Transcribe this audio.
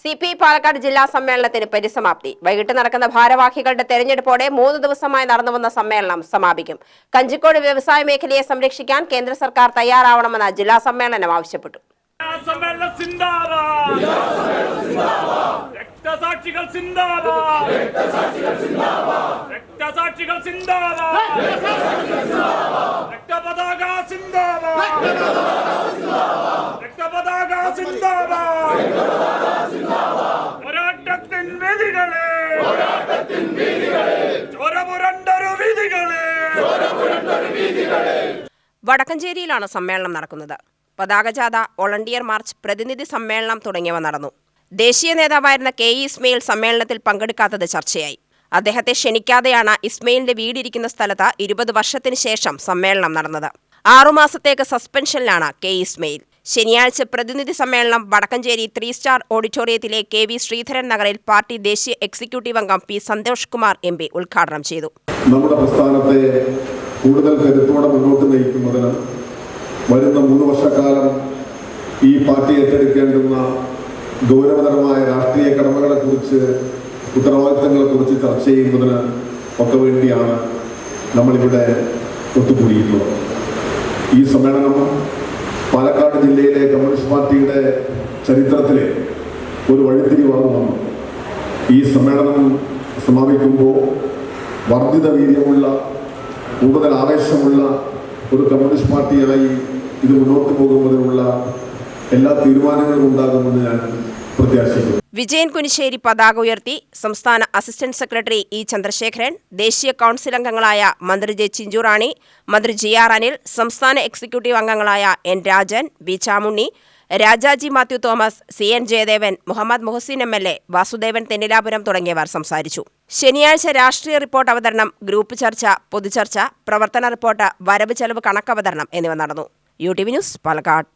CPI Palakkad ജില്ലാ സമ്മേളനത്തിന് പരിസമാപ്തി. വൈകിട്ട് നടക്കുന്ന ഭാരവാഹികളുടെ തെരഞ്ഞെടുപ്പോടെ 3 ദിവസമായി നടന്നുവന്ന സമ്മേളനം സമാപിക്കും. കഞ്ചിക്കോട് വ്യവസായ മേഖലയെ സംരക്ഷിക്കാൻ കേന്ദ്ര സർക്കാർ തയ്യാറാവണമെന്ന് ജില്ലാ സമ്മേളനം ആവശ്യപ്പെട്ടു. വടക്കഞ്ചേരിയിലാണ് സമ്മേളനം നടക്കുന്നത്. പതാകജാഥ, വോളണ്ടിയർ മാർച്ച്, പ്രതിനിധി സമ്മേളനം തുടങ്ങിയവ നടന്നു. ദേശീയ നേതാവായിരുന്ന KE ഇസ്മയിൽ സമ്മേളനത്തിൽ പങ്കെടുക്കാത്തത് ചർച്ചയായി. അദ്ദേഹത്തെ ക്ഷണിക്കാതെയാണ് ഇസ്മയിലിന്റെ വീടിരിക്കുന്ന സ്ഥലത്ത് 20 വർഷത്തിന് ശേഷം സമ്മേളനം നടന്നത്. 6 മാസത്തേക്ക് സസ്പെൻഷനിലാണ് KE ഇസ്മയിൽ. ശനിയാഴ്ച പ്രതിനിധി സമ്മേളനം വടക്കഞ്ചേരി 3 സ്റ്റാർ ഓഡിറ്റോറിയത്തിലെ KV ശ്രീധരൻ നഗറിൽ പാർട്ടി ദേശീയ എക്സിക്യൂട്ടീവ് അംഗം P സന്തോഷ് കുമാർ MP ഉദ്ഘാടനം ചെയ്തു. നമ്മുടെ പ്രസ്ഥാനത്തെ കൂടുതൽ കരുത്തോടെ മുന്നോട്ട് നയിക്കുന്നതിന് വരുന്ന 3 വർഷക്കാലം ഈ പാർട്ടി ഏറ്റെടുക്കേണ്ടുന്ന ഗൗരവതരമായ രാഷ്ട്രീയ കടമകളെക്കുറിച്ച്, ഉത്തരവാദിത്തങ്ങളെക്കുറിച്ച് ചർച്ച ചെയ്യുന്നതിന് ഒക്കെ വേണ്ടിയാണ് നമ്മളിവിടെ ഒത്തുകൂടിയിട്ടുള്ളത്. ഈ സമ്മേളനം പാലക്കാട് ജില്ലയിലെ കമ്മ്യൂണിസ്റ്റ് പാർട്ടിയുടെ ചരിത്രത്തിലെ ഒരു വഴിത്തിരിവാകുമെന്ന്. ഈ സമ്മേളനം സമാപിക്കുമ്പോൾ വർദ്ധിത വീര്യമുള്ള, കൂടുതൽ ആവേശമുള്ള ഒരു കമ്മ്യൂണിസ്റ്റ് പാർട്ടിയായി ഇത് മുന്നോട്ട് പോകുന്നതിനുള്ള എല്ലാ തീരുമാനങ്ങളും ഉണ്ടാകുമെന്ന് ഞാൻ പ്രത്യാശിക്കുന്നു. വിജയൻ കുനിശ്ശേരി പതാക ഉയർത്തി. സംസ്ഥാന അസിസ്റ്റന്റ് സെക്രട്ടറി E ചന്ദ്രശേഖരൻ, ദേശീയ കൗൺസിൽ അംഗങ്ങളായ മന്ത്രി J ചിഞ്ചുറാണി, മന്ത്രി GR അനിൽ, സംസ്ഥാന എക്സിക്യൂട്ടീവ് അംഗങ്ങളായ N Rajan, B Chamunni, Rajaji Mathew Thomas, CN Jayadevan, Muhammad Muhasin MLA, Vasudevan Thennilapuram തുടങ്ങിയവർ സംസാരിച്ചു. ശനിയാഴ്ച രാഷ്ട്രീയ റിപ്പോർട്ട് അവതരണം, ഗ്രൂപ്പ് ചർച്ച, പൊതുചർച്ച, പ്രവർത്തന റിപ്പോർട്ട്, വരവ് ചെലവ് കണക്കവതരണം എന്നിവ നടന്നു. UTV news, Palakkad.